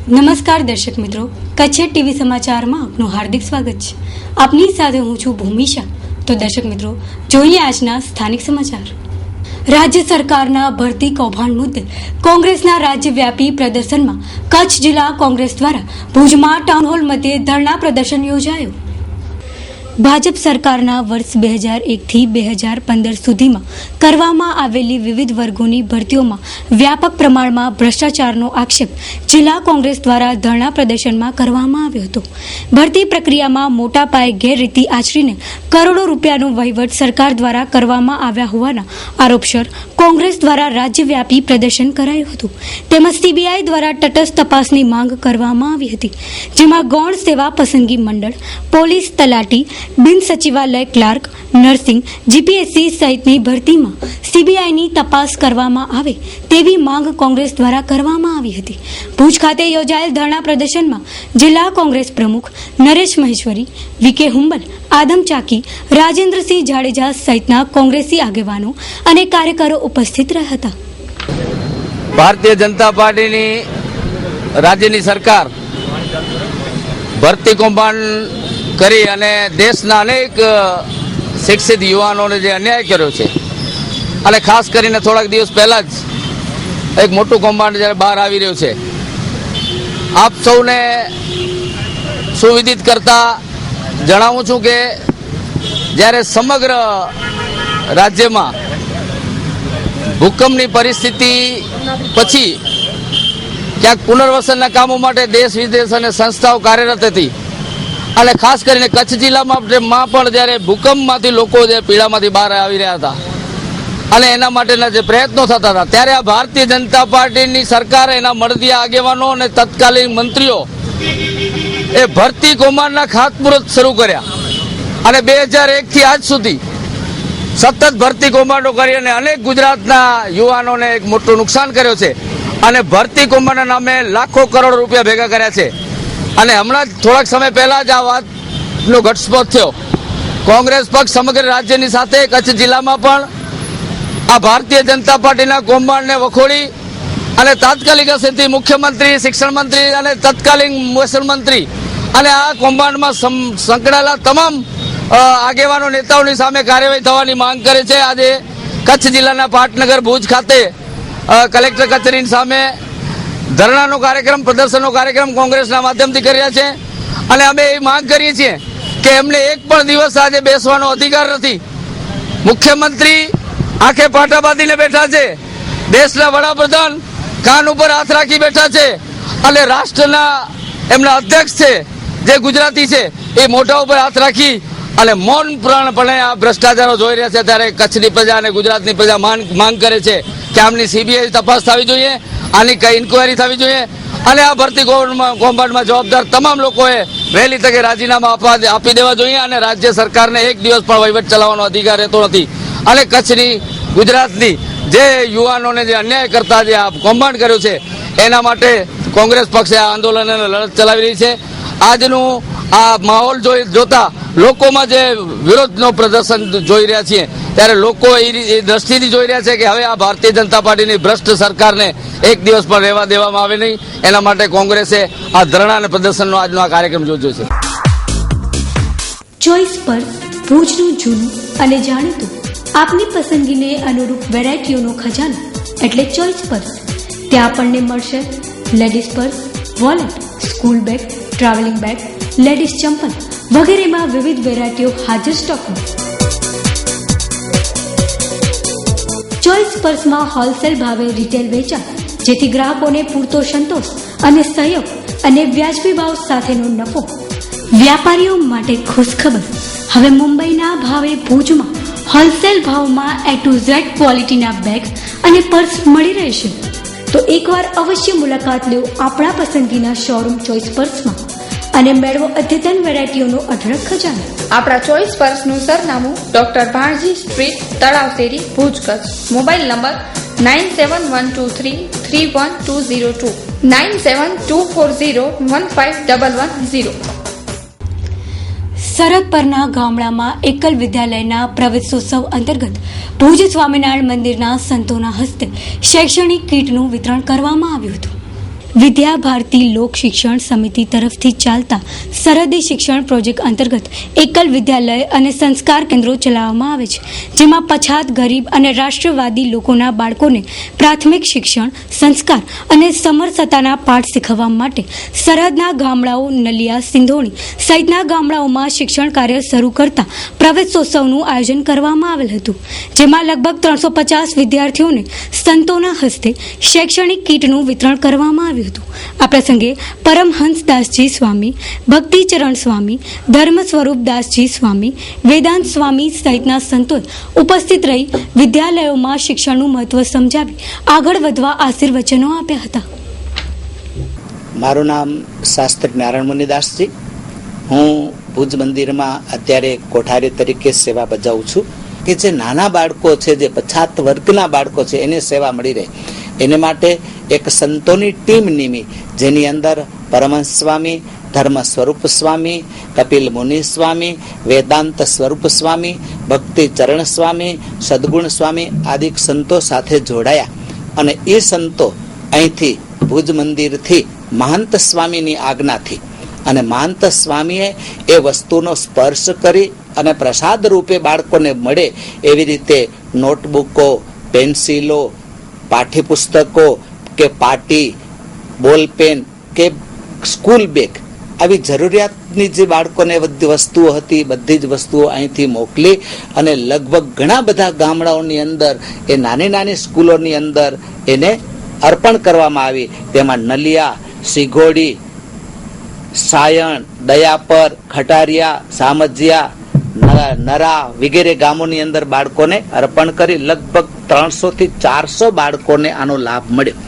નમસ્કાર દર્શક મિત્રો, કચ્છ ટીવી સમાચારમાં આપનું હાર્દિક સ્વાગત છે. આપની સાથે હું છું ભૂમિશા. તો દર્શક મિત્રો, જોઈએ આજના સ્થાનિક સમાચાર. રાજ્ય સરકારના ભરતી કૌભાંડ મુદ્દે કોંગ્રેસના રાજ્યવ્યાપી પ્રદર્શનમાં કચ્છ જિલ્લા કોંગ્રેસ દ્વારા ભુજમાં ટાઉન હોલ મધ્યે ધરણા પ્રદર્શન યોજાયું. ભાજપ સરકારના વર્ષ 2001થી 2015 સુધીમાં કરવામાં આવેલી વિવિધ વર્ગોની ભરતીઓમાં વ્યાપક પ્રમાણમાં ભ્રષ્ટાચારનો આક્ષેપ જિલ્લા કોંગ્રેસ દ્વારા ધરણા પ્રદર્શનમાં કરવામાં આવ્યો હતો. ભરતી પ્રક્રિયામાં મોટા પાયે ગેરરીતિ આચરીને કરોડો રૂપિયાનો વહીવટ સરકાર દ્વારા કરવામાં આવ્યા હોવાના આરોપસર કોંગ્રેસ દ્વારા રાજ્યવ્યાપી પ્રદર્શન કરાયું હતું. તેમજ સીબીઆઈ દ્વારા તટસ્થ તપાસની માંગ કરવામાં આવી હતી, જેમાં ગૌણ સેવા પસંદગી મંડળ, પોલીસ તલાટી, બિન સચિવાલય ક્લાર્ક, નર્સિંગ, જીપીએસસી સહિતની ભરતીમાં સીબીઆઈની તપાસ કરવામાં આવે તેવી માંગ કોંગ્રેસ દ્વારા કરવામાં આવી હતી. ભુજ ખાતે યોજાયેલ ધરણા પ્રદર્શનમાં જિલ્લા કોંગ્રેસ પ્રમુખ નરેશ મહેશ્વરી, વીકે હુંબલ, આદમ ચાકી, રાજેન્દ્રસિંહ જાડેજા સહિતના કોંગ્રેસી આગેવાનો અને કાર્યકરો ઉપસ્થિત રહ્યા હતા. ભારતીય જનતા પાર્ટીની રાજ્યની સરકાર ભરતી કૌભાંડ કરી અને દેશના અનેક શિક્ષિત યુવાનોને જે અન્યાય કર્યો છે, અને ખાસ કરીને થોડાક દિવસ પહેલા જ એક મોટું કૌભાંડ જ્યારે બહાર આવી રહ્યું છે, આપ સૌને સુવિદિત કરતા જણાવું છું કે જ્યારે સમગ્ર રાજ્યમાં ભૂકંપની પરિસ્થિતિ પછી ક્યાંક પુનર્વસનના કામો માટે દેશ વિદેશ અને સંસ્થાઓ કાર્યરત હતી, અને ખાસ કરીને કચ્છ જિલ્લામાં પણ જ્યારે ભૂકંપમાંથી લોકો જે પીડામાંથી બહાર આવી રહ્યા હતા અને એના માટેના જે પ્રયત્નો થતા હતા, ત્યારે આ ભારતીય જનતા પાર્ટીની સરકાર, એના મળદિયા આગેવાનો અને તત્કાલીન મંત્રીઓ એ ભરતી કૌભાંડના ખાતમુહૂર્ત શરૂ કર્યા અને 2001થી આજ સુધી સતત ભરતી કૌભાંડો કરી અને અનેક ગુજરાતના યુવાનોને એક મોટું નુકસાન કર્યો છે, અને ભરતી કૌભાંડના નામે લાખો કરોડ રૂપિયા ભેગા કર્યા છે. અને હમણાં જ થોડાક સમય પહેલા જ આ વાતનો ઘટસ્ફોટ થયો. કોંગ્રેસ પક્ષ સમગ્ર રાજ્યની સાથે કચ્છ જિલ્લામાં પણ આ ભારતીય જનતા પાર્ટીના કૌભાંડને વખોડી અને તાત્કાલિક અસરથી મુખ્યમંત્રી, શિક્ષણ મંત્રી અને તત્કાલીન મહેસૂલ મંત્રી અને આ કૌભાંડમાં સંકળાયેલા તમામ આગેવાનો, નેતાઓની સામે કાર્યવાહી થવાની માંગ કરે છે. આજે કચ્છ જિલ્લાના પાટનગર ભુજ ખાતે કલેક્ટર કચેરીની સામે ધરણાનો કાર્યક્રમ, પ્રદર્શનનો કાર્યક્રમ કોંગ્રેસના માધ્યમથી કરી રહ્યા છે, અને અમે એ માંગ કરીએ છીએ કે એમને એક પણ દિવસ આજે બેસવાનો અધિકાર નથી. મુખ્યમંત્રી આંખે પાટા બાંધીને બેઠા છે, દેશના વડાપ્રધાન કાન ઉપર હાથ રાખી બેઠા છે, અને રાષ્ટ્રના એમના અધ્યક્ષ છે જે ગુજરાતી છે એ મોઢા ઉપર હાથ રાખી અને મૌનપણે આ ભ્રષ્ટાચારો જોઈ રહ્યા છે. ત્યારે કચ્છની પ્રજા અને ગુજરાતની પ્રજા માંગ કરે છે કે આમની સીબીઆઈ તપાસ થવી જોઈએ, આની કઈ ઇન્કવાયરી થવી જોઈએ, અને આ ભરતી કૌભાંડમાં જવાબદાર તમામ લોકોએ વહેલી તકે રાજીનામા આપી દેવા જોઈએ, અને રાજ્ય સરકારને એક દિવસ પણ વહીવટ ચલાવવાનો અધિકાર રહેતો નથી. અને કચ્છની, ગુજરાતની જે યુવાનોને જે અન્યાય કરતા જે આ કૌભાંડ કર્યું છે, એના માટે કોંગ્રેસ પક્ષે આ આંદોલન અને લડત ચલાવી રહી છે. આજનું આ માહોલ જોતા લોકોમાં જે વિરોધનો પ્રદર્શન જોઈ રહ્યા છીએ, ત્યારે લોકો એ દ્રષ્ટિથી જોઈ રહ્યા છે કે હવે આ ભારતીય જનતા પાર્ટીની ભ્રષ્ટ સરકારને એક દિવસ પણ રહેવા દેવામાં આવે નહીં. એના માટે કોંગ્રેસે આ ધરણા અને પ્રદર્શનનો આજનો આ કાર્યક્રમ યોજ્યો છે. ચોઇસ પર ભુજનું જૂનું અને જાણીતું આપની પસંદગીને અનુરૂપ વેરાયટીઓનો ખજાનો એટલે ચોઇસ પર્સ. ત્યાં આપણને મળશે ladies purse, wallet, school bag, travelling bag, ladies ચંપલ વગેરેમાં વિવિધ વેરાયટીઓ હાજર સ્ટોકમાં. ચોઇસ પર્સમાં હોલસેલ ભાવે રિટેલ વેચાણ, જેથી ગ્રાહકોને પૂરતો સંતોષ અને સહયોગ અને વ્યાજબી ભાવ સાથેનો નફો. વ્યાપારીઓ માટે ખુશખબર, હવે મુંબઈના ભાવે ભુજમાં હોલસેલ ભાવમાં A to Z ક્વોલિટીના બેગ અને પર્સ મળી રહેશે. તો એકવાર અવશ્ય મુલાકાત લો આપણા પસંદગીના શોરૂમ ચોઇસ પર્સમાં અને મેળવો અદ્યતન વેરાયટીઓનો અઢળક ખજાનો. આપણા ચોઇસ પર્સનું સરનામું ડોક્ટર ભાણજી સ્ટ્રીટ, તળાવ શેરી, ભુજ, કચ્છ. Mobile number 9712331202, 9724015110. સરહદ પરના ગામડામાં એકલ વિદ્યાલયના પ્રવેશોત્સવ અંતર્ગત ભુજ સ્વામિનારાયણ મંદિરના સંતોના હસ્તે શૈક્ષણિક કીટનું વિતરણ કરવામાં આવ્યું હતું. વિદ્યા ભારતી લોક શિક્ષણ સમિતિ તરફથી ચાલતા સરહદી શિક્ષણ પ્રોજેક્ટ અંતર્ગત એકલ વિદ્યાલય અને સંસ્કાર કેન્દ્રો ચલાવવામાં આવે છે, જેમાં પછાત, ગરીબ અને રાષ્ટ્રવાદી લોકોના બાળકોને પ્રાથમિક શિક્ષણ, સંસ્કાર અને સમરસતાના પાઠ શીખવવા માટે સરહદના ગામડાઓ નલિયા, સિંધોણી સહિતના ગામડાઓમાં શિક્ષણ કાર્ય શરૂ કરતા પ્રવેશોત્સવનું આયોજન કરવામાં આવેલ હતું, જેમાં લગભગ 350 વિદ્યાર્થીઓને સંતોના હસ્તે શૈક્ષણિક કીટનું વિતરણ કરવામાં આવ્યું હતું. આ પ્રસંગે પરમહંસદાસજી સ્વામી, ભક્તિચરણ સ્વામી, ધર્મ સ્વરૂપદાસજી સ્વામી, વેદાંત સ્વામી સહિતના સંતોએ ઉપસ્થિત રહી વિદ્યાલયોમાં શિક્ષણનું મહત્વ સમજાવી આગળ વધવા આશીર્વચનો આપ્યા હતા. મારું નામ શાસ્ત્રી નારાયણ મુનિદાસજી. હું ભુજ મંદિરમાં અત્યારે કોઠારી તરીકે સેવા બજાવું છું કે જે નાના બાળકો છે, જે પછાત વર્ગના બાળકો છે, એને સેવા મળી રહે એને માટે એક સંતોની ટીમ નિમી, જેની અંદર પરમહંસ સ્વામી, ધર્મ સ્વરૂપ સ્વામી, કપિલ મુનિ સ્વામી, વેદાંત સ્વરૂપ સ્વામી, ભક્તિ ચરણ સ્વામી, સદગુણ સ્વામી આદિ સંતો સાથે જોડાયા અને એ સંતો અહીંથી ભુજ મંદિરથી મહંત સ્વામીની આજ્ઞાથી અને મહંત સ્વામીએ એ વસ્તુનો સ્પર્શ કરી અને પ્રસાદ રૂપે બાળકોને મળે એવી રીતે નોટબુકો, પેન્સિલો, પાઠ્યપુસ્તકો કે પાટી, બોલપેન કે સ્કૂલ બેગ આવી જરૂરિયાતની જે બાળકોને બધી વસ્તુઓ હતી બધી જ વસ્તુઓ અહીંથી મોકલી અને લગભગ ઘણા બધા ગામડાઓની અંદર એ નાની નાની સ્કૂલોની અંદર એને અર્પણ કરવામાં આવી. તેમાં નલિયા, સિઘોડી, સાયણ, દયાપર, ખટારિયા, સામજિયા, નરા વગેરે ગામોની અંદર બાળકોને અર્પણ કરી લગભગ 300 થી 400 બાળકોને આનો લાભ મળ્યો.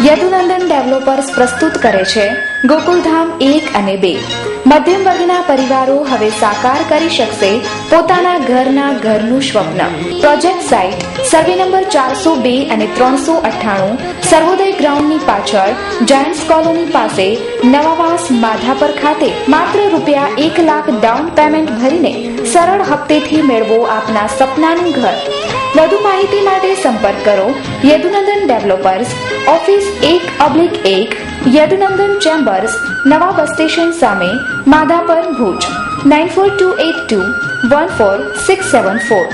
યદુનંદન ડેવલપર્સ પ્રસ્તુત કરે છે ગોકુલધામ 1 અને 2. મધ્યમ વર્ગના પરિવારો હવે સાકાર કરી શકશે પોતાના ઘરનું સ્વપ્ન. પ્રોજેક્ટ સાઇટ સર્વે નંબર 402 અને 398 સર્વોદય ગ્રાઉન્ડની પાછળ, જાયન્ટ્સ કોલોની પાસે, નવાવાસ, માધાપર ખાતે. માત્ર ₹1 લાખ ડાઉન પેમેન્ટ ભરીને સરળ હપ્તેથી મેળવો આપના સપનાનું ઘર. વધુ માહિતી માટે સંપર્ક કરો Yadunandan developers, office 1/1, Yadunandan chambers, નવા બસ સ્ટેશન સામે, માધાપર, ભુજ 9428214674.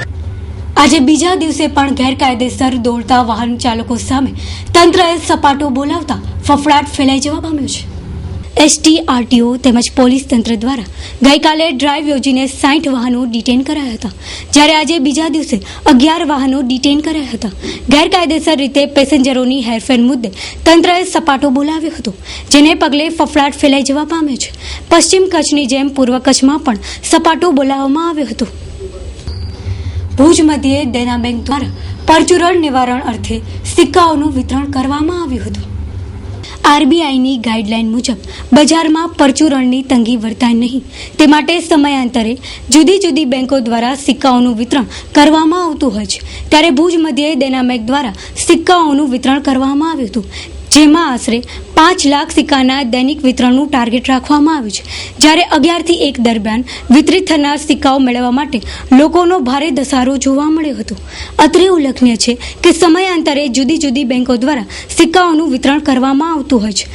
આજે બીજા દિવસે પણ ગેરકાયદેસર દોડતા વાહન ચાલકો સામે તંત્રએ સપાટો બોલાવતા ફફડાટ ફેલાઈ જવા પામ્યો છે. એસટી, આરટીઓ તેમજ પોલીસ તંત્ર દ્વારા ગઈકાલે ડ્રાઈવ યોજીને 60 વાહનો ડિટેન કરાયા હતા, જ્યારે આજે બીજા દિવસે 11 વાહનો ડિટેન કરાયા હતા. ગેરકાયદેસર રીતે પેસેન્જરોની હેરફેર મુદ્દે તંત્રએ સપાટો બોલાવ્યો હતો, જેને પગલે ફફડાટ ફેલાઈ જવા પામ્યો છે. પશ્ચિમ કચ્છની જેમ પૂર્વ કચ્છમાં પણ સપાટો બોલાવવામાં આવ્યો હતો. ભુજ મધ્યે દેના બેંક દ્વારા પરચુરણ નિવારણ અર્થે સિક્કાઓનું વિતરણ કરવામાં આવ્યું હતું. આરબીઆઈની ગાઈડલાઈન મુજબ બજારમાં પરચુરણની તંગી વર્તાય નહીં તે માટે સમયાંતરે જુદી જુદી બેંકો દ્વારા સિક્કાઓનું વિતરણ કરવામાં આવતું હોય છે, ત્યારે ભુજ મધ્યે દેના બેંક દ્વારા સિક્કાઓનું વિતરણ કરવામાં આવ્યું હતું, જેમાં આશરે 5 લાખ સિક્કાના દૈનિક વિતરણનું ટાર્ગેટ રાખવામાં આવ્યું છે, જ્યારે 11 થી 1 દરમિયાન વિતરિત થનાર સિક્કાઓ મેળવવા માટે લોકોનો ભારે ધસારો જોવા મળ્યો હતો. અત્રે ઉલ્લેખનીય છે કે સમયાંતરે જુદી જુદી બેંકો દ્વારા સિક્કાઓનું વિતરણ કરવામાં આવતું હોય છે.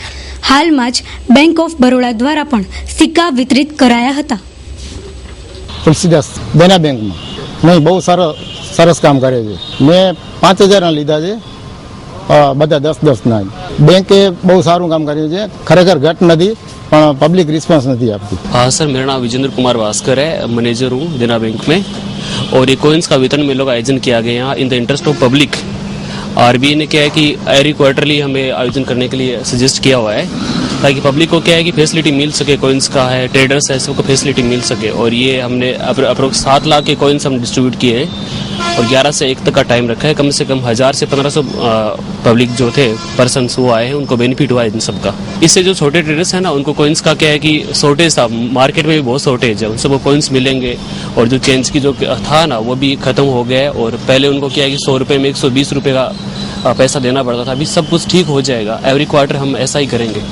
હાલમાં જ બેંક ઓફ બરોડા દ્વારા પણ સિક્કા વિતરિત કરાયા હતા. તુલસીદાસ દેના બેંકમાં નહીં, બહુ સરસ કામ કરે છે. મેં 5000 લીધા છે, બધા 10-10 ના. બેંકે બહુ સારું કામ કર્યું છે, ખરેખર ઘટ નથી પણ પબ્લિક रिस्पॉन्स नहीं आपकी. हाँ सर, मेरा नाम विजेंद्र कुमार भास्कर है, मैनेजर हूँ देना बैंक में. और ये कोइंस का वितरण में लोग आयोजन किया गया यहाँ in the interest of public. RBI ने क्या है कि एवरी क्वार्टरली हमें आयोजन करने के लिए सजेस्ट किया हुआ है, ताकि पब्लिक को क्या है कि फैसिलिटी मिल सके. कोइंस का है, ट्रेडर्स है, सबको फैसिलिटी मिल सके. और ये हमने अप्रोक्स 7 लाख के कोइंस हम डिस्ट्रीब्यूट किए हैं और 11 से 1 तक का टाइम रखा है. कम से कम 1000 से 1500 पब्लिक जो थे पर्सन वो आए हैं, उनको बेनिफिट हुआ है इन सबका. इससे जो छोटे ट्रेडर्स हैं ना, उनको कोइंस का क्या है कि शॉर्टेज था, मार्केट में भी बहुत शॉर्टेज है, उनसे वो कोइंस मिलेंगे. और जो चेंज की जो था ना वो भी खत्म हो गया है. और पहले उनको क्या है कि 100 रुपये में 120 रुपये का पैसा देना पड़ता था. अभी सब कुछ ठीक हो जाएगा. एवरी क्वार्टर हम ऐसा ही करेंगे.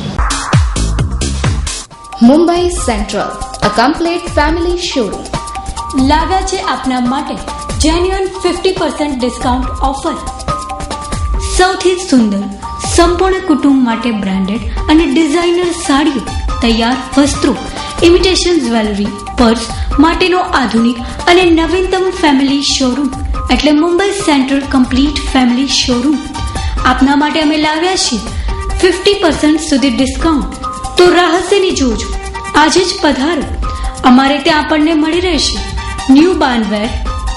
Mumbai central, a complete family showroom. લાવ્યા છે આપના માટે જેન્યુઅન 50% ડિસ્કાઉન્ટ ઓફર. સૌથી સુંદર સંપૂર્ણ કુટુંબ માટે બ્રાન્ડેડ અને ડિઝાઇનર સાડીઓ, તૈયાર વસ્ત્રો, ઇમિટેશન જ્વેલરી, પર્સ માટેનો આધુનિક અને નવીનતમ ફેમિલી શોરૂમ એટલે Mumbai central complete family showroom. આપના માટે અમે લાવ્યા છીએ 50% સુધી ડિસ્કાઉન્ટ. તો રાહસેની જોજો, આજે જ પધારો. અમારે ત્યાં આપણને મળી રહેશે ન્યૂ બાર્નવેર,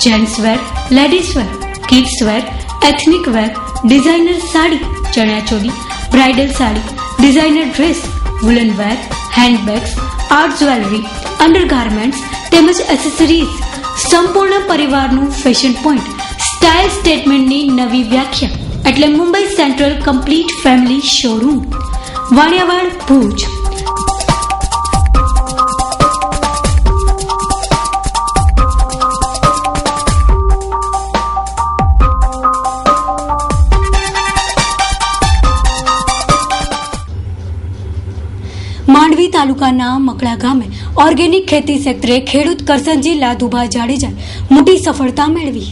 gentswear, ladieswear, kidswear, ethnic wear, designer sari, ચણિયાચોળી, bridal sari, designer dress, woollen wear, handbags, art jewellery, undergarments તેમજ એસેસરીઝ. સંપૂર્ણ પરિવારનું ફેશન પોઈન્ટ, સ્ટાઇલ સ્ટેટમેન્ટની નવી વ્યાખ્યા એટલે Mumbai central complete family showroom, Vaniyawad, Bhuj. Mandvi તાલુકાના મકડા ગામે ઓર્ગેનિક ખેતી ક્ષેત્રે ખેડૂત કરસનજી લાદુભા જાડેજાએ મોટી સફળતા મેળવી.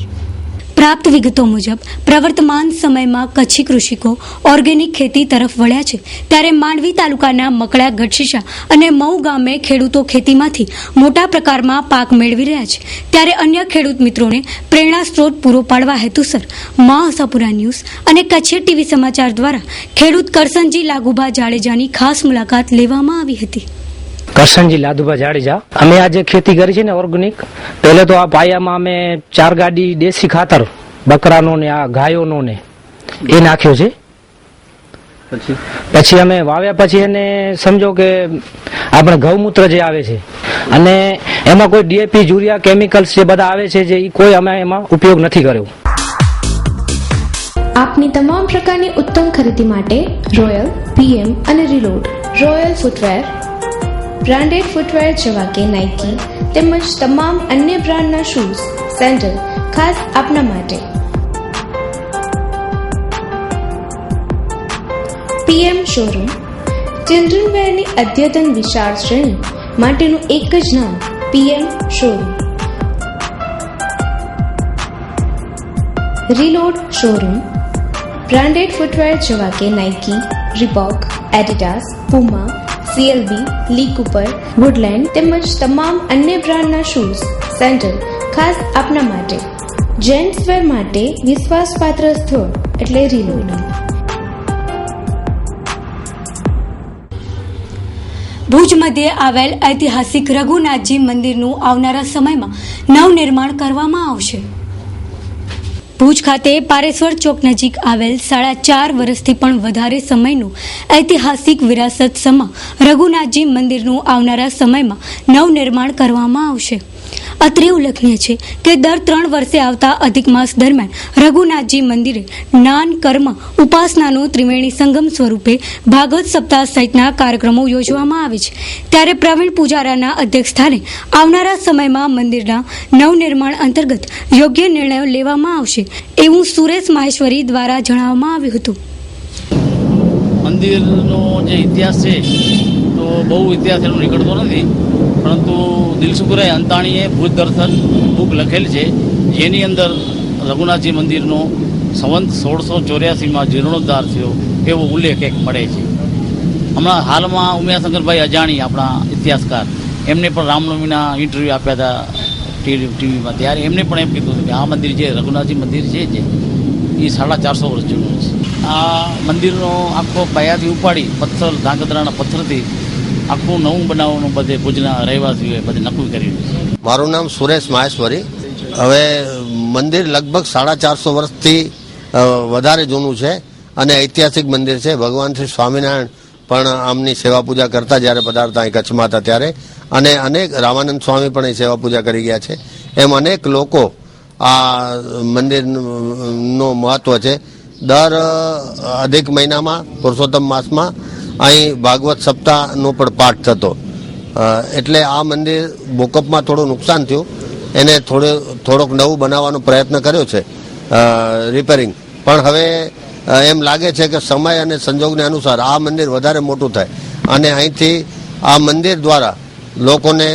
પ્રાપ્ત વિગતો મુજબ પ્રવર્તમાન સમયમાં કચ્છી કૃષિકો ઓર્ગેનિક ખેતી તરફ વળ્યા છે, ત્યારે માંડવી તાલુકાના મકડા, ગઢશીશા અને મઉ ગામે ખેડૂતો ખેતીમાંથી મોટા પ્રકારમાં પાક મેળવી રહ્યા છે. ત્યારે અન્ય ખેડૂત મિત્રોને પ્રેરણા સ્ત્રોત પૂરો પાડવા હેતુસર મા આશાપુરા ન્યૂઝ અને કચ્છી ટીવી સમાચાર દ્વારા ખેડૂત કરસનજી લાગુભા જાડેજાની ખાસ મુલાકાત લેવામાં આવી હતી. કરસનજી લાદુભા જાડેજા, અમે આજે ખેતી કરી છે ને ઓર્ગેનિક. પહેલે તો આ પાયામાં અમે 4 ગાડી દેશી ખાતર બકરાનો ને આ ગાયોનો ને એ નાખ્યો છે. પછી અમે વાવ્યા પછી એને સમજો કે આપણે ગૌમૂત્ર જે આવે છે અને એમાં કોઈ ડીએપી, યુરિયા, કેમિકલ્સ જે બધા આવે છે જે કોઈ અમે એમાં ઉપયોગ નથી કર્યો. આપની તમામ પ્રકારની ઉત્તમ ખરીદી માટે રોયલ, PM અને reload, royal footwear, branded footwear જેવા કે નાઇકી તેમજ તમામ અન્ય બ્રાન્ડના શૂઝ, સેન્ડલ ખાસ આપના માટે. PM શોરૂમ, ચિલ્ડ્રન વેરની અદ્યતન વિશાળ શ્રેણી માટેનું એક જ નામ PM showroom. Reload showroom, branded footwear જેવા કે નાઇકી, રિબોક, એડિડાસ, પુમા, CLB, લી કૂપર, વુડલેન્ડ તેમજ તમામ અન્ય બ્રાન્ડના શૂઝ, સેન્ડલ ખાસ આપના માટે. જેન્ટ્સવેર માટે વિશ્વાસપાત્ર સ્થળ એટલે રિલોડ. ભુજ મધ્યે આવેલ ઐતિહાસિક રઘુનાથજી મંદિરનું આવનારા સમયમાં નવનિર્માણ કરવામાં આવશે. ભુજ ખાતે પારેશ્વર ચોક નજીક આવેલ 4.5 વર્ષથી પણ વધારે સમયનું ઐતિહાસિક વિરાસત સમા રઘુનાથજી મંદિરનું આવનારા સમયમાં નવનિર્માણ કરવામાં આવશે. અત્રે ઉલ્લેખનીય છે કે દર 3 વર્ષે આવતા અધિક માસ દરમિયાન રઘુનાથજી મંદિરે જ્ઞાન, કર્મ, ઉપાસનાનું ત્રિવેણી સંગમ સ્વરૂપે ભાગવત સપ્તાહ સહિતના કાર્યક્રમો યોજવામાં આવે છે. ત્યારે પ્રવીણ પૂજારાના અધ્યક્ષ સ્થાને આવનારા સમયમાં મંદિરના નવનિર્માણ અંતર્ગત યોગ્ય નિર્ણયો લેવામાં આવશે એવું સુરેશ માહેશ્વરી દ્વારા જણાવવામાં આવ્યું હતું. મંદિરનો જે ઇતિહાસ છે તો બહુ ઇતિહાસ એનો નીકળતો નથી, પરંતુ દિલસુખરાય અંતાણીએ ભુજ દર્શન બુક લખેલ છે, જેની અંદર રઘુનાથજી મંદિરનો સંવંત 1684માં જીર્ણોદ્ધાર થયો એવો ઉલ્લેખ એક મળે છે. હમણાં હાલમાં ઉમિયાશંકરભાઈ અજાણી, આપણા ઇતિહાસકાર, એમને પણ રામનવમીના ઇન્ટરવ્યૂ આપ્યા હતા ટીવીમાં. ત્યારે એમને પણ એમ કીધું હતું કે આ મંદિર જે રઘુનાથજી મંદિર છે જે એ 450 વર્ષ જૂનું છે. આ મંદિરનો આખો પાયાથી ઉપાડી પથ્થર, ધાંગધ્રાના પથ્થરથી આખું નવું બનાવવાનું બધે ભુજના રહેવાસીઓએ બધે નક્કી કર્યું છે. મારું નામ સુરેશ માહેશ્વરી. હવે મંદિર લગભગ 450 વર્ષથી વધારે જૂનું છે અને ઐતિહાસિક મંદિર છે. ભગવાન શ્રી સ્વામિનારાયણ પણ આમની સેવા પૂજા કરતા જ્યારે પધારતા અહીં કચ્છમાં હતા ત્યારે, અને અનેક રામાનંદ સ્વામી પણ અહીં સેવા પૂજા કરી ગયા છે. એમ અનેક લોકો આ મંદિરનું મહત્વ છે. દર અધિક મહિનામાં, પુરુષોત્તમ માસમાં અહીં ભાગવત સપ્તાહનો પણ પાઠ થતો. એટલે આ મંદિર ભૂકંપમાં થોડું નુકસાન થયું, એને થોડોક નવું બનાવવાનો પ્રયત્ન કર્યો છે, રિપેરિંગ. પણ હવે એમ લાગે છે કે સમય અને સંજોગને અનુસાર આ મંદિર વધારે મોટું થાય અને અહીંથી આ મંદિર દ્વારા લોકોને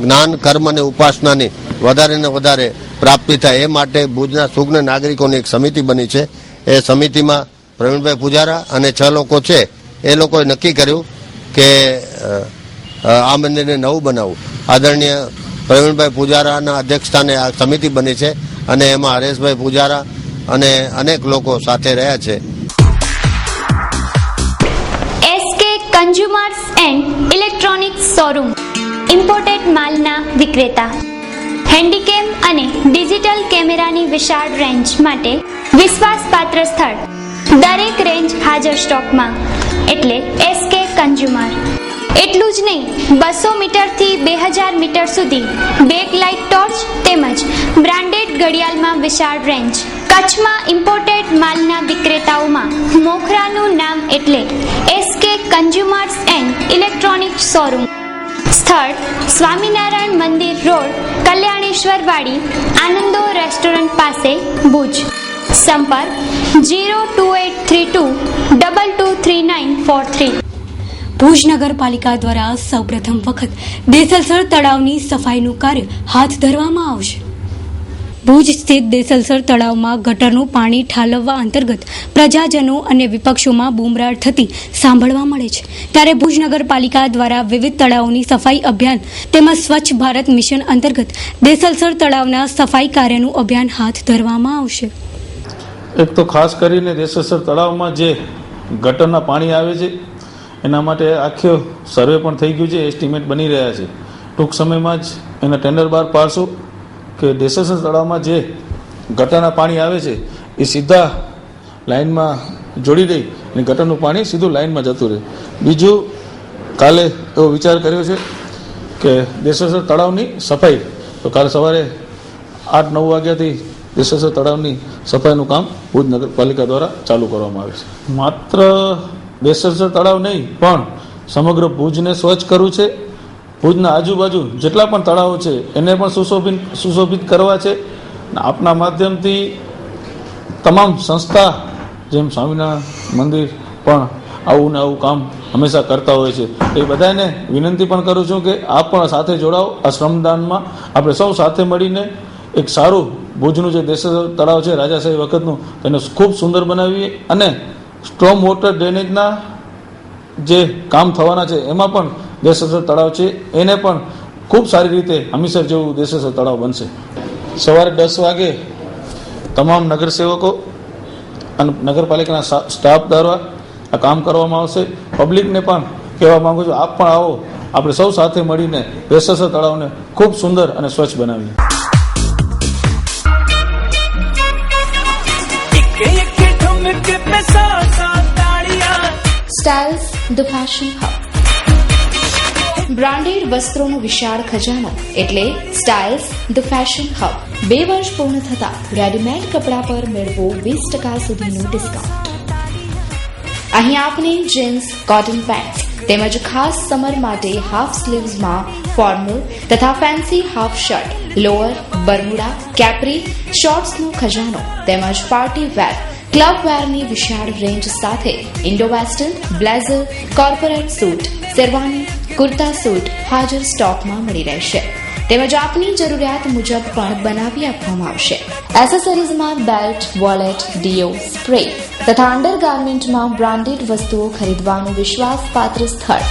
જ્ઞાન, કર્મ અને ઉપાસનાની વધારે ને વધારે પ્રાપ્તિ થાય એ માટે ભુજના સુજ્ઞ નાગરિકોની એક સમિતિ બની છે. એ સમિતિમાં પ્રવીણભાઈ પૂજારા અને 6 લોકો છે. એ લોકોએ નક્કી કર્યું કે આ મંદિરને નવું બનાવવું. આદરણીય પ્રવીણભાઈ પૂજારાના અધ્યક્ષસ્થાને આ સમિતિ બની છે અને એમાં હરેશભાઈ પૂજારા અને અનેક લોકો સાથે રહ્યા છે. SK consumers and electronics showroom imported માલના વિક્રેતા. હેન્ડીકેમ અને ડિજિટલ કેમેરાની વિશાળ રેન્જ માટે વિશ્વાસપાત્ર સ્થળ. દરેક રેન્જ હાજર સ્ટોકમાં એટલે એસકે કન્ઝ્યુમર. એટલું જ નહીં, 200 મીટરથી 2000 મીટર સુધી બેકલાઇટ ટોર્ચ તેમજ બ્રાન્ડેડ ઘડિયાળમાં વિશાળ રેન્જ. કચ્છમાં ઇમ્પોર્ટેડ માલના વિક્રેતાઓમાં મોખરાનું નામ એટલે SK consumers and electronics showroom. સ્થળ સ્વામિનારાયણ મંદિર રોડ, કલ્યાણેશ્વર વાડી, આનંદો રેસ્ટોરન્ટ પાસે, ભુજ. સંપર્ક 02832223943. ભુજ નગરપાલિકા દ્વારા સૌપ્રથમ વખત દેસલસર તળાવની સફાઈનું કાર્ય હાથ ધરવામાં આવશે. ભુજ સ્થિત દેસલસર તળાવમાં ગટરનું પાણી ઠાલવવા અંતર્ગત પ્રજાજનો અને વિપક્ષોમાં બૂમરાડ થતી સાંભળવા મળે છે. ત્યારે ભુજ નગરપાલિકા દ્વારા વિવિધ તળાવોની સફાઈ અભિયાન તેમજ સ્વચ્છ ભારત મિશન અંતર્ગત દેસલસર તળાવના સફાઈ કાર્યનું અભિયાન હાથ ધરવામાં આવશે. એક તો ખાસ કરીને દેસલસર તળાવમાં જે ગટરના પાણી આવે છે એના માટે આખો સર્વે પણ થઈ ગયું છે, એસ્ટિમેટ બની રહ્યા છે. ટૂંક સમયમાં જ એના ટેન્ડર બહાર પાડશું કે દેસલસર તળાવમાં જે ગટરના પાણી આવે છે એ સીધા લાઇનમાં જોડી દઈ અને ગટરનું પાણી સીધું લાઇનમાં જતું રહે. બીજું, કાલે એવો વિચાર કર્યો છે કે દેસલસર તળાવની સફાઈ, તો કાલે સવારે 8-9 વાગ્યાથી દેસલસર તળાવની સફાઈનું કામ ભુજ નગરપાલિકા દ્વારા ચાલુ કરવામાં આવે છે. માત્ર દેસલસર તળાવ નહીં પણ સમગ્ર ભુજને સ્વચ્છ કરવું છે. ભુજના આજુબાજુ જેટલા પણ તળાવો છે એને પણ સુશોભિત કરવા છે. આપના માધ્યમથી તમામ સંસ્થા જેમ સ્વામિનારાયણ મંદિર પણ આવું ને આવું કામ હંમેશા કરતા હોય છે. એ બધાને વિનંતી પણ કરું છું કે આપ પણ સાથે જોડાઓ. આ શ્રમદાનમાં આપણે સૌ સાથે મળીને એક સારું ભુજનું જે દેસલસર તળાવ છે રાજાશાહી વખતનું તેને ખૂબ સુંદર બનાવીએ અને સ્ટ્રોમ વોટર ડ્રેનેજના જે કામ થવાના છે એમાં પણ દેસલસર તળાવ છે એને પણ ખૂબ સારી રીતે હમીસર જેવું દેસલસર તળાવ બનશે. સવારે 10 વાગે તમામ નગરસેવકો અને નગરપાલિકાના સ્ટાફ દ્વારા આ કામ કરવામાં આવશે. પબ્લિકને પણ કહેવા માંગુ છું, આપ પણ આવો, આપણે સૌ સાથે મળીને દેસલસર તળાવને ખૂબ સુંદર અને સ્વચ્છ બનાવીએ. Styles the Fashion Hub. Branded વસ્ત્રોનો વિશાળ ખજાનો એટલે સ્ટાઇલ્સ ધ ફેશન હબ. 2 વર્ષ પૂર્ણ થતા રેડીમેડ કપડા પર મેળવો 20% સુધીનું ડિસ્કાઉન્ટ. અહીં આપને જીન્સ, કોટન પેન્ટ તેમજ ખાસ સમર માટે હાફ સ્લીવ્સમાં ફોર્મલ તથા fancy half shirt, lower, Bermuda, capri, શોર્ટ્સનો ખજાનો તેમજ પાર્ટી વેર, ક્લબ વેરની વિશાળ રેન્જ સાથે Indo western, blazer, corporate suit, sherwani, kurta suit હાજર સ્ટોકમાં મળી રહેશે. તેમજ આપની જરૂરિયાત મુજબ પણ બનાવી આપવામાં આવશે. એસેસરીઝમાં બેલ્ટ, વોલેટ, ડીઓ, સ્પ્રે તથા અંડરગાર્મેન્ટમાં બ્રાન્ડેડ વસ્તુઓ ખરીદવાનું વિશ્વાસપાત્ર સ્થળ.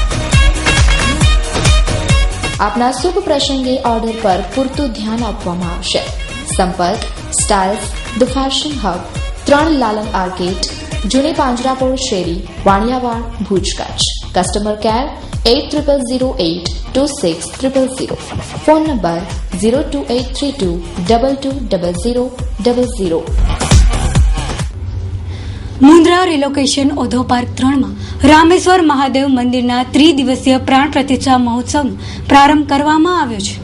આપના શુભ પ્રસંગે ઓર્ડર પર પૂરતું ધ્યાન આપવામાં આવશે. સંપર્ક Styles the Fashion Hub, 3 Lalan arcade, જૂની પાંજરાપોળ શેરી, Vaniyawad, Bhuj, Kutch. Customer care 8008826000. Phone number 02832220000. Mundra relocation ઓધો પાર્ક 3માં રામેશ્વર મહાદેવ મંદિરના 3 દિવસીય પ્રાણ પ્રતિષ્ઠા મહોત્સવનો પ્રારંભ કરવામાં આવ્યો છે.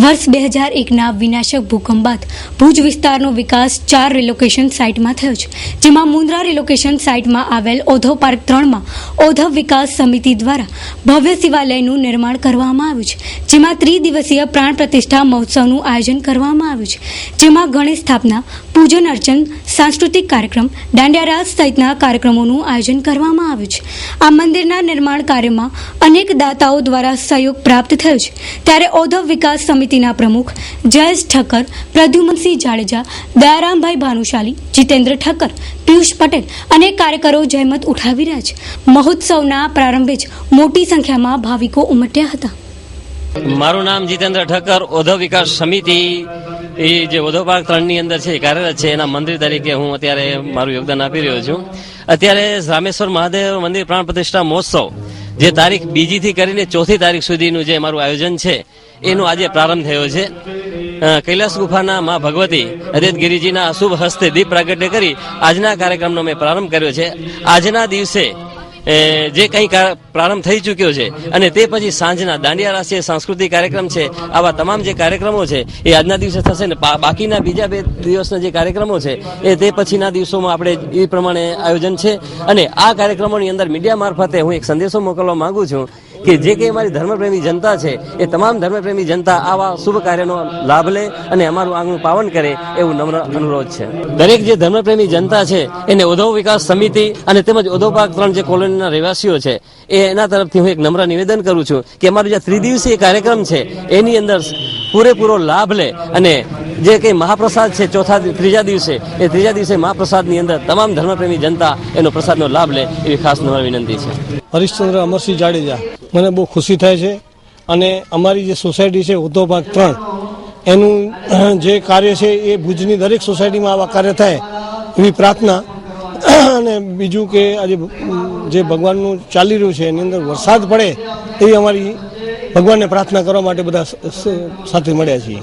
વર્ષ 2001ના વિનાશક ભૂકંપ બાદ ભુજ વિસ્તારનો વિકાસ 4 રિલોકેશન સાઇટમાં થયો છે, જેમાં મુન્દ્રા રિલોકેશન સાઇટમાં આવેલ ઓધવ પાર્ક 3માં ઓધવ વિકાસ સમિતિ દ્વારા ભવ્ય શિવાલયનું નિર્માણ કરવામાં આવ્યું છે, જેમાં 3 દિવસીય પ્રાણ પ્રતિષ્ઠા મહોત્સવનું આયોજન કરવામાં આવ્યું છે, જેમાં ગણેશ સ્થાપના, પૂજન અર્ચન, સાંસ્કૃતિક કાર્યક્રમ, દાંડિયા રાસ સહિતના કાર્યક્રમોનું આયોજન કરવામાં આવ્યું છે. આ મંદિરના નિર્માણ કાર્યમાં અનેક દાતાઓ દ્વારા સહયોગ પ્રાપ્ત થયો છે, ત્યારે ઓધવ વિકાસ સમિતિના પ્રમુખ જયેશ ઠક્કર, પ્રદ્યુમનસિંહ જાડેજા, દયારામભાઈ ભાનુશાલી, જીતેન્દ્ર ઠક્કર, પિયુષ પટેલ અને કાર્યકરો જહેમત ઉઠાવી રહ્યા છે. મહોત્સવના પ્રારંભે જ મોટી સંખ્યામાં ભાવિકો ઉમટ્યા હતા. મારું નામ જીતેન્દ્ર ઠક્કર, ઔદ્યોગિક વિકાસ સમિતિ એ જે ઔદ્યોગિક પાર્ક 3 ની અંદર છે કાર્યરત છે, એના મંત્રી તરીકે હું અત્યારે મારું યોગદાન આપી રહ્યો છું. અત્યારે રામેશ્વર મહાદેવ મંદિર પ્રાણ પ્રતિષ્ઠા મહોત્સવ જે તારીખ 2 થી કરીને 4 તારીખ સુધીનું જે મારું આયોજન છે એનો આજે પ્રારંભ થયો છે. કૈલાસ ગુફાના મા ભગવતી અદિતગીરીજીના શુભ હસ્તે દીપ પ્રાગટ્ય કરી આજના કાર્યક્રમનો મેં પ્રારંભ કર્યો છે. આજના દિવસે જે કંઈ પ્રારંભ થઈ ચૂક્યો છે અને તે પછી સાંજના દાંડિયા રાસ સાંસ્કૃતિક કાર્યક્રમ છે, આવા તમામ જે કાર્યક્રમો છે એ આજના દિવસે થશે ને બાકીના બીજા 2 દિવસના જે કાર્યક્રમો છે એ તે પછીના દિવસોમાં આપણે એ પ્રમાણે આયોજન છે. અને આ કાર્યક્રમોની અંદર મીડિયા મારફતે હું એક સંદેશો મોકલવા માંગુ છું કે જે કંઈ અમારી ધર્મપ્રેમી જનતા છે એ તમામ ધર્મપ્રેમી જનતા આવા શુભ કાર્યનો લાભ લે અને અમારું આંગણું પાવન કરે એવું નમ્ર અનુરોધ છે. દરેક જે ધર્મપ્રેમી જનતા છે એને ઔદ્યોગિક વિકાસ સમિતિ અને તેમજ ઔદ્યોગિક પાર્ક 3 જે કોલોનીના રહેવાસીઓ છે એના તરફથી હું એક નમ્ર નિવેદન કરું છું કે અમારું જે 3 દિવસીય કાર્યક્રમ છે એની અંદર પૂરેપૂરો લાભ લે અને જે કંઈ મહાપ્રસાદ છે ત્રીજા દિવસે એ ત્રીજા દિવસે મહાપ્રસાદની અંદર તમામ ધર્મપ્રેમી જનતા એનો પ્રસાદનો લાભ લે એવી ખાસ નમ્ર વિનંતી છે. હરીશચંદ્ર અમરસિંહ જાડેજા. મને બહુ ખુશી થાય છે અને અમારી જે સોસાયટી છે ઔદ્યોગિક પાર્ક 3 એનું જે કાર્ય છે એ ભુજની દરેક સોસાયટીમાં આવા કાર્ય થાય એવી પ્રાર્થના. અને બીજું કે આજે જે ભગવાનનું ચાલી રહ્યું છે એની અંદર વરસાદ પડે એવી અમારી ભગવાનને પ્રાર્થના કરવા માટે બધા સાથે મળ્યા છીએ.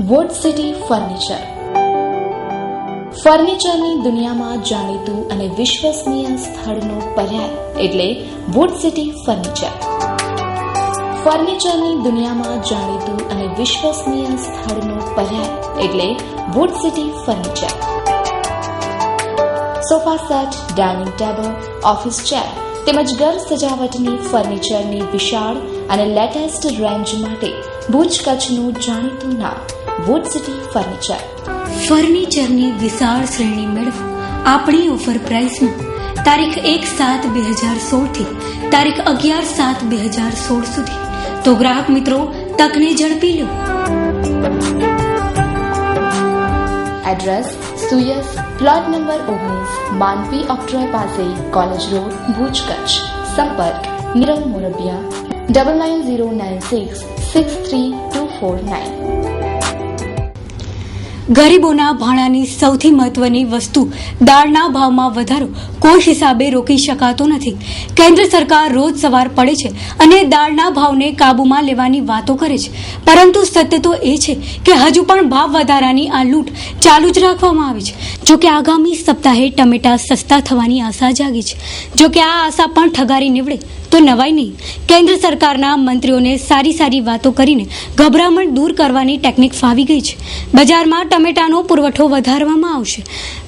Wood city furniture. ફર્નિચરની દુનિયામાં જાણીતું અને વિશ્વસનીય સ્થળનો પર્યાય એટલે વુડ સિટી ફર્નિચર. ફર્નિચરની દુનિયામાં જાણીતું અને વિશ્વસનીય સ્થળનો પર્યાય એટલે wood city furniture. Sofa set, dining table, office chair તેમજ ઘર સજાવટની ફર્નિચરની વિશાળ અને લેટેસ્ટ રેન્જ માટે ભુજ કચ્છનું જાણીતું નામ વુડ સિટી ફર્નિચર. ફર્નિચરની વિશાળ શ્રેણી મેળવો આપણી ઓફર પ્રાઇસમાં. તારીખ 1/7/2016 થી તારીખ 11/7/2016 સુધી. તો ગ્રાહક મિત્રો તકને ઝડપી લો. એડ્રેસ સુયસ, પ્લોટ નંબર 19, માનપી ઓક્ટ્રોય પાસે, કોલેજ રોડ, ભુજ કચ્છ. સંપર્ક નીરવ મોરબિયા 9909663249. ગરીબોના ભાણાની સૌથી મહત્વની વસ્તુ દાળના ભાવમાં વધારો કોઈ હિસાબે રોકી શકાતો નથી. કેન્દ્ર સરકાર રોજ સવાર પડે છે અને દાળના ભાવને કાબૂમાં લેવાની વાતો કરે છે, પરંતુ સત્ય તો એ છે કે હજુ પણ ભાવ વધારાની આ લૂંટ ચાલુ જ રાખવામાં આવી છે. જો કે આગામી સપ્તાહે ટમેટા સસ્તા થવાની આશા જાગી છે. જો કે આ આશા પણ ઠગારી નીવડે તો નવાઈ નહીં. કેન્દ્ર સરકારના મંત્રીઓને સારી વાતો કરીને ગભરામણ દૂર કરવાની ટેકનિક ફાવી ગઈ છે. બજારમાં ટમેટાનો પુરવઠો વધારવામાં આવશે.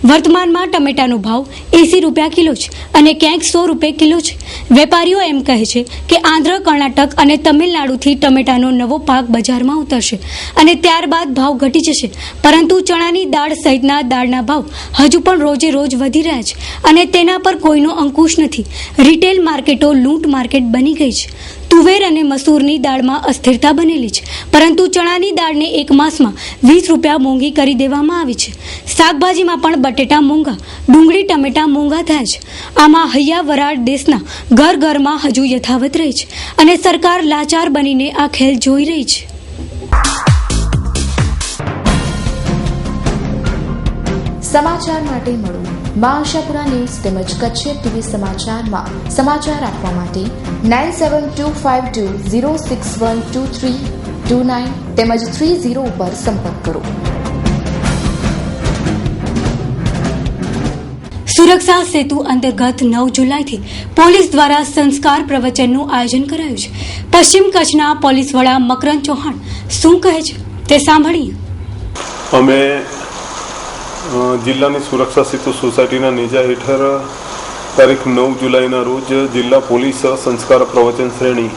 વર્તમાનમાં ટમેટાનો ભાવ 80 રૂપિયા કિલો છે અને ક્યાંક 100 રૂપિયા કિલો છે. વેપારીઓ એમ કહે છે કે આંધ્ર, કર્ણાટક અને તમિલનાડુથી ટમેટાનો નવો પાક બજારમાં ઉતરશે અને ત્યારબાદ ભાવ ઘટી જશે. પરંતુ ચણાની દાળ સહિતના દાળના ભાવ હજુ પણ રોજે રોજ વધી રહ્યા છે અને તેના પર કોઈનો અંકુશ નથી. રિટેલ માર્કેટો લૂંટ માર્કેટ બની ગઈ છે. તુવેર અને મસૂરની દાળમાં અસ્થિરતા બનેલી છે, પરંતુ ચણાની દાળને 1 માસમાં 20 રૂપિયા મોંઘી કરી દેવામાં આવી છે. શાકભાજીમાં પણ બટેટા મોંઘા, ડુંગળી, ટમેટા મોંઘા થયા છે. આમાં હૈયા વરાળ દેશના ઘરમાં હજુ યથાવત રહી છે અને સરકાર લાચાર બનીને આ ખેલ જોઈ રહી છે. સમાચાર માટે મળો મા આશાપુરા ન્યૂઝ તેમજ કચ્છ ટીવી સમાચારમાં સમાચાર આપવા માટે 972520612329 તેમજ 30 ઉપર સંપર્ક કરો. સુરક્ષા સેતુ અંતર્ગત 9 જુલાઈથી પોલીસ દ્વારા સંસ્કાર પ્રવચનનું આયોજન કરાયું છે. પશ્ચિમ કચ્છના પોલીસ વડા મકરંદ ચૌહાણ શું કહે છે તે સાંભળીએ. અમે જિલ્લાની સુરક્ષા સેતુ સોસાયટીના નેજા હેઠળ તારીખ 9 જુલાઈના રોજ જિલ્લા પોલીસ સંસ્કાર પ્રવચન શ્રેણી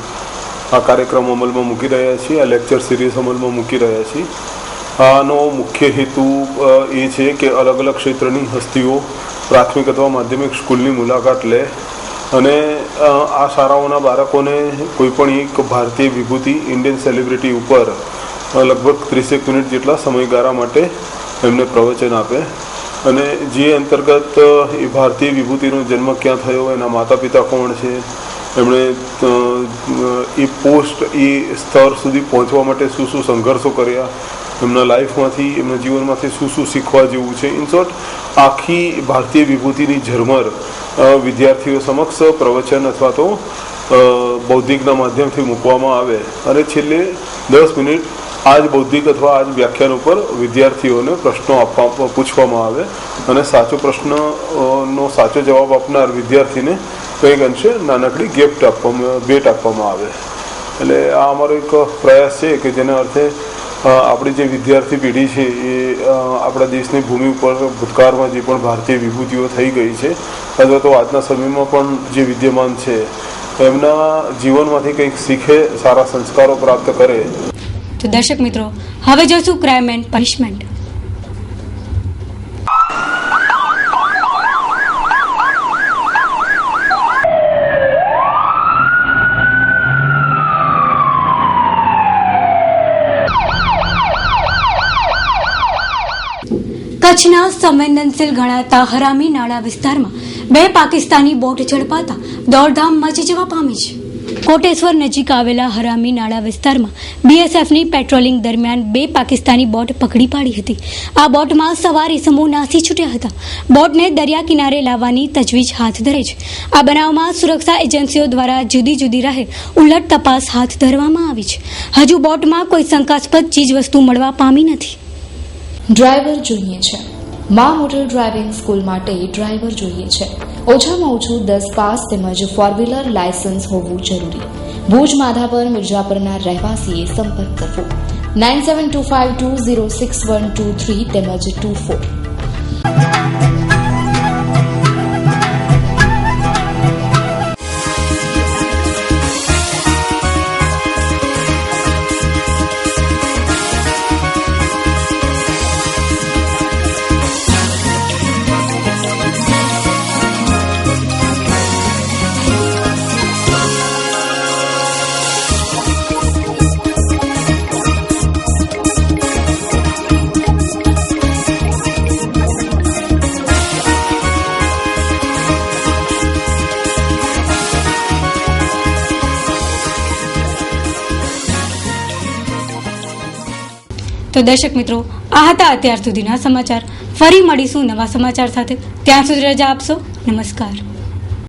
આ કાર્યક્રમ અમલમાં મૂકી રહ્યા છીએ. આ લેક્ચર સિરીઝ અમલમાં મૂકી રહ્યા છીએ. આનો મુખ્ય હેતુ એ છે કે અલગ અલગ ક્ષેત્રની હસ્તીઓ પ્રાથમિક અથવા માધ્યમિક સ્કૂલની મુલાકાત લે અને આ શાળાઓના બાળકોને કોઈ પણ એક ભારતીય વિભૂતિ ઇન્ડિયન સેલિબ્રિટી ઉપર લગભગ 30 મિનિટ જેટલા સમયગાળા માટે એમને પ્રવચન આપે અને જે અંતર્ગત એ ભારતીય વિભૂતિનો જન્મ ક્યાં થયો, એના માતા પિતા કોણ છે, એમણે એ પોસ્ટ એ સ્તર સુધી પહોંચવા માટે શું શું સંઘર્ષો કર્યા, એમના લાઈફમાંથી એમના જીવનમાંથી શું શું શીખવા જેવું છે. ઇન શોર્ટ આખી ભારતીય વિભૂતિની ઝરમર વિદ્યાર્થીઓ સમક્ષ પ્રવચન અથવા તો બૌદ્ધિકના માધ્યમથી મૂકવામાં આવે અને છેલ્લે 10 મિનિટ આ જ બૌદ્ધિક અથવા આ જ વ્યાખ્યાન ઉપર વિદ્યાર્થીઓને પ્રશ્નો પૂછવામાં આવે અને સાચો પ્રશ્નનો સાચો જવાબ આપનાર વિદ્યાર્થીને કંઈક અંશે નાનકડી ભેટ આપવામાં આવે. એટલે આ અમારો એક પ્રયાસ છે કે જેના અર્થે આપણી જે વિદ્યાર્થી પેઢી છે એ આપણા દેશની ભૂમિ ઉપર ભૂતકાળમાં જે પણ ભારતીય વિભૂતિઓ થઈ ગઈ છે અથવા તો આજના સમયમાં પણ જે વિદ્યમાન છે એમના જીવનમાંથી કંઈક શીખે, સારા સંસ્કારો પ્રાપ્ત કરે. તો દર્શક મિત્રો, હવે જોશું ક્રાઇમ એન્ડ પનિશમેન્ટ. કચ્છના સંવેદનશીલ ગણાતા હરામી નાળા વિસ્તારમાં 2 પાકિસ્તાની બોટ ઝડપાતા દોડધામ મચી જવા પામી છે. કોટેશ્વર નજીક આવેલા હરામી નાળા વિસ્તારમાં બીએસએફની પેટ્રોલિંગ દરમિયાન 2 પાકિસ્તાની બોટ પકડી પાડી હતી. આ બોટમાં સવાર ઇસમો નાસી છૂટ્યા હતા. બોટને દરિયા કિનારે લાવવાની તજવીજ હાથ ધરે છે. આ બનાવમાં સુરક્ષા એજન્સીઓ દ્વારા જુદી જુદી રાહે ઉલટ તપાસ હાથ ધરવામાં આવી છે. હજુ બોટમાં કોઈ શંકાસ્પદ ચીજવસ્તુ મળવા પામી નથી. ડ્રાઈવર જોઈએ છે. મા મોટર ડ્રાઇવિંગ સ્કૂલ માટે ડ્રાઈવર જોઈએ છે. ઓછામાં ઓછું 10 પાસ તેમજ 4-વ્હીલર લાયસન્સ હોવું જરૂરી. ભુજ માધાપર મિર્જાપરના રહેવાસીએ સંપર્ક કરવો 9725206123 તેમજ 24. તો દર્શક મિત્રો, આ હતા અત્યાર સુધીના સમાચાર. ફરી મળીશું નવા સમાચાર સાથે. ત્યાં સુધી રજા આપશો. નમસ્કાર.